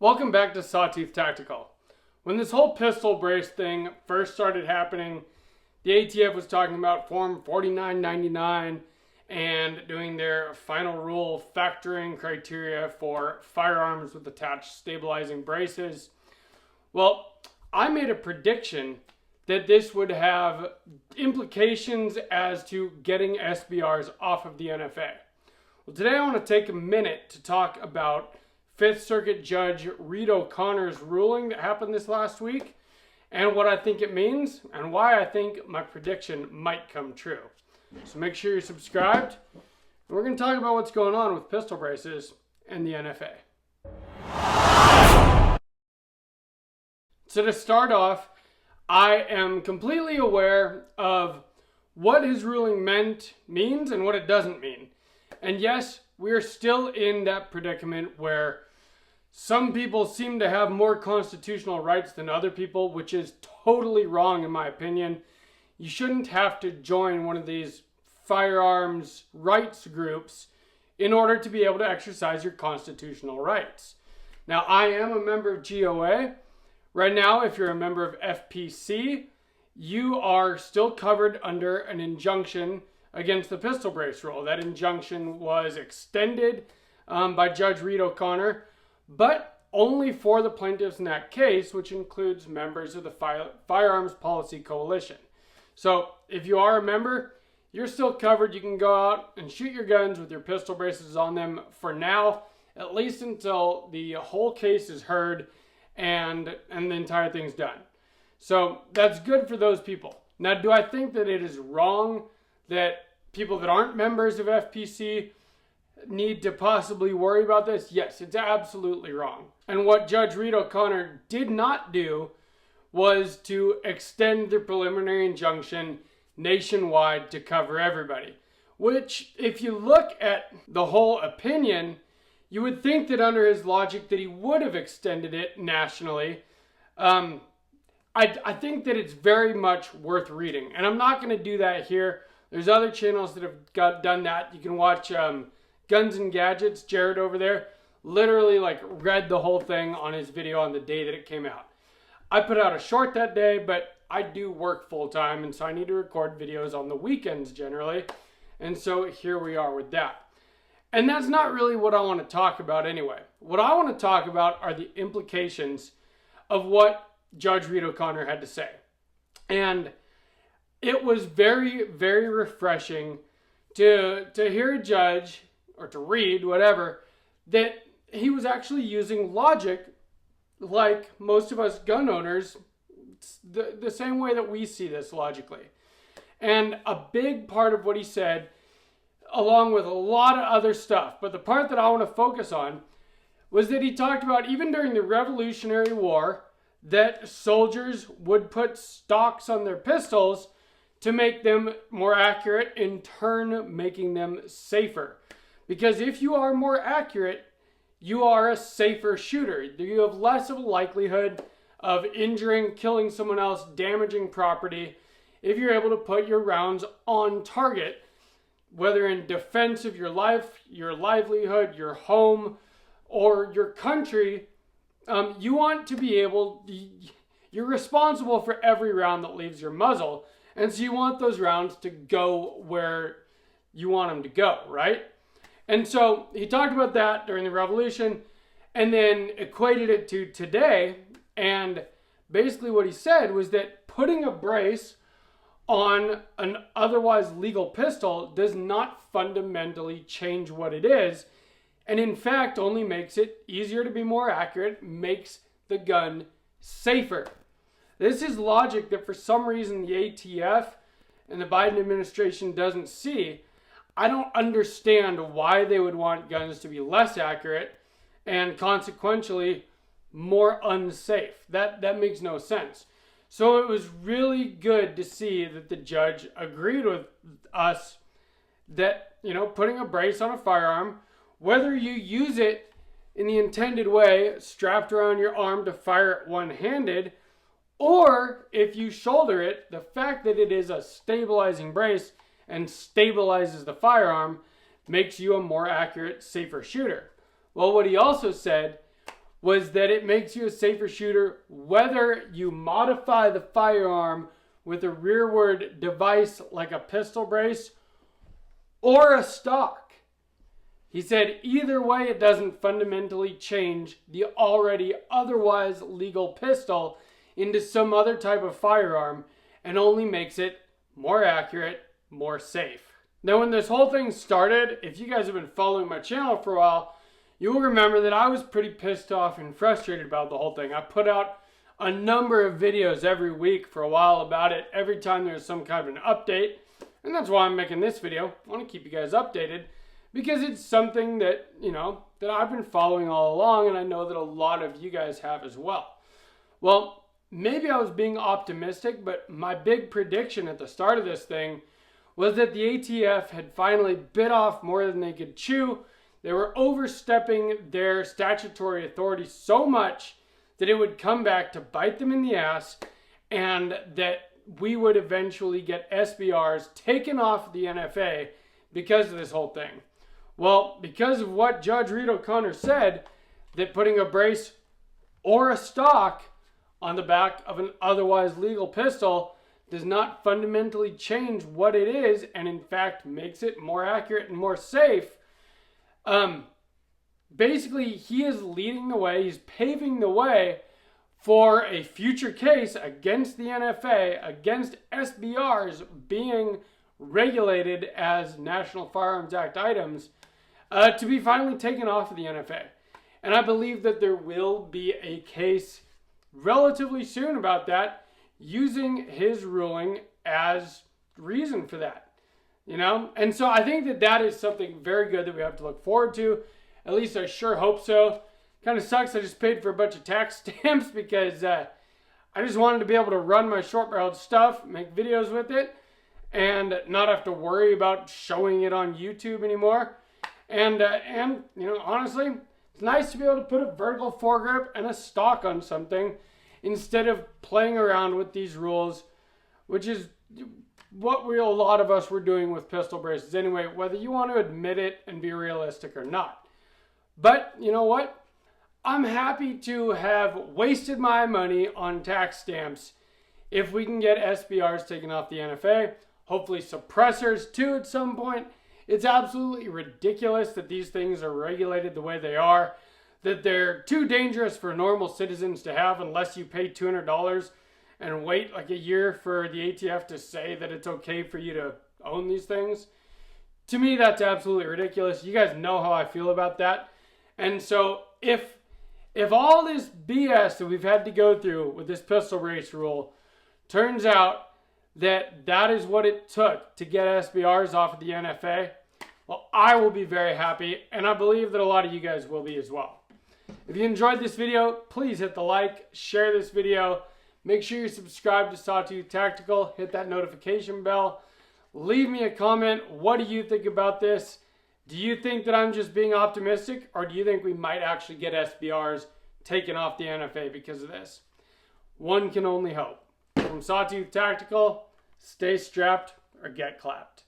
Welcome back to Sawtooth Tactical. When this whole pistol brace thing first started happening, the ATF was talking about Form 4999 and doing their final rule factoring criteria for firearms with attached stabilizing braces. Well, I made a prediction that this would have implications as to getting SBRs off of the NFA. Well, today I want to take a minute to talk about Fifth Circuit Judge Reed O'Connor's ruling that happened this last week and what I think it means and why I think my prediction might come true. So make sure you're subscribed. And we're going to talk about what's going on with pistol braces and the NFA. So to start off, I am completely aware of what his ruling means and what it doesn't mean. And yes, we are still in that predicament where some people seem to have more constitutional rights than other people, which is totally wrong in my opinion. You shouldn't have to join one of these firearms rights groups in order to be able to exercise your constitutional rights. Now, I am a member of GOA. Right now, if you're a member of FPC, you are still covered under an injunction against the pistol brace rule. That injunction was extended by Judge Reed O'Connor, but only for the plaintiffs in that case, which includes members of the Firearms Policy Coalition. So if you are a member, you're still covered. You can go out and shoot your guns with your pistol braces on them for now, at least until the whole case is heard and the entire thing's done. So that's good for those people. Now, do I think that it is wrong that people that aren't members of FPC need to possibly worry about this? Yes, it's absolutely wrong. And what Judge Reed O'Connor did not do was to extend the preliminary injunction nationwide to cover everybody, which, if you look at the whole opinion, you would think that under his logic that he would have extended it nationally. I think that it's very much worth reading, and I'm not going to do that here. There's other channels that have done that. You can watch Guns and Gadgets, Jared over there, literally read the whole thing on his video on the day that it came out. I put out a short that day, but I do work full time, and so I need to record videos on the weekends generally. And so here we are with that. And that's not really what I want to talk about anyway. What I want to talk about are the implications of what Judge Reed O'Connor had to say. And it was very, very refreshing to hear a judge, or to read, whatever, that he was actually using logic like most of us gun owners, the same way that we see this logically. And a big part of what he said, along with a lot of other stuff, but the part that I want to focus on was that he talked about even during the Revolutionary War that soldiers would put stocks on their pistols to make them more accurate, in turn making them safer. Because if you are more accurate, you are a safer shooter. You have less of a likelihood of injuring, killing someone else, damaging property, if you're able to put your rounds on target, whether in defense of your life, your livelihood, your home, or your country. You want to be able, you're responsible for every round that leaves your muzzle, and so you want those rounds to go where you want them to go, right? And so he talked about that during the Revolution and then equated it to today. And basically what he said was that putting a brace on an otherwise legal pistol does not fundamentally change what it is. And in fact, only makes it easier to be more accurate, makes the gun safer. This is logic that for some reason the ATF and the Biden administration doesn't see. I don't understand why they would want guns to be less accurate and consequentially more unsafe. That makes no sense. So it was really good to see that the judge agreed with us that, putting a brace on a firearm, whether you use it in the intended way, strapped around your arm to fire it one-handed, or if you shoulder it, the fact that it is a stabilizing brace and stabilizes the firearm makes you a more accurate, safer shooter. Well, what he also said was that it makes you a safer shooter whether you modify the firearm with a rearward device like a pistol brace or a stock. He said either way it doesn't fundamentally change the already otherwise legal pistol into some other type of firearm and only makes it more accurate, more safe. Now when this whole thing started, if you guys have been following my channel for a while, you will remember that I was pretty pissed off and frustrated about the whole thing. I put out a number of videos every week for a while about it, every time there's some kind of an update. And that's why I'm making this video. I want to keep you guys updated because it's something that, that I've been following all along, and I know that a lot of you guys have as well. Well, maybe I was being optimistic, but my big prediction at the start of this thing was that the ATF had finally bit off more than they could chew. They were overstepping their statutory authority so much that it would come back to bite them in the ass, and that we would eventually get SBRs taken off the NFA because of this whole thing. Well, because of what Judge Reed O'Connor said, that putting a brace or a stock on the back of an otherwise legal pistol does not fundamentally change what it is, and in fact makes it more accurate and more safe. Basically, he is leading the way, he's paving the way for a future case against the NFA, against SBRs being regulated as National Firearms Act items, to be finally taken off of the NFA. And I believe that there will be a case relatively soon about that, using his ruling as reason for that. And so I think that that is something very good that we have to look forward to. At least I sure hope so. Kind of sucks I just paid for a bunch of tax stamps because I just wanted to be able to run my short-barreled stuff, make videos with it, and not have to worry about showing it on YouTube anymore. And honestly, it's nice to be able to put a vertical foregrip and a stock on something instead of playing around with these rules, which is what a lot of us were doing with pistol braces anyway, whether you want to admit it and be realistic or not. But you know what? I'm happy to have wasted my money on tax stamps if we can get SBRs taken off the NFA, hopefully suppressors too at some point. It's absolutely ridiculous that these things are regulated the way they are, that they're too dangerous for normal citizens to have unless you pay $200 and wait like a year for the ATF to say that it's okay for you to own these things. To me, that's absolutely ridiculous. You guys know how I feel about that. And so if all this BS that we've had to go through with this pistol brace rule turns out that that is what it took to get SBRs off of the NFA, well, I will be very happy, and I believe that a lot of you guys will be as well. If you enjoyed this video, please hit the like, share this video, make sure you subscribe to Sawtooth Tactical, hit that notification bell, leave me a comment. What do you think about this? Do you think that I'm just being optimistic, or do you think we might actually get SBRs taken off the NFA because of this? One can only hope. From Sawtooth Tactical, stay strapped or get clapped.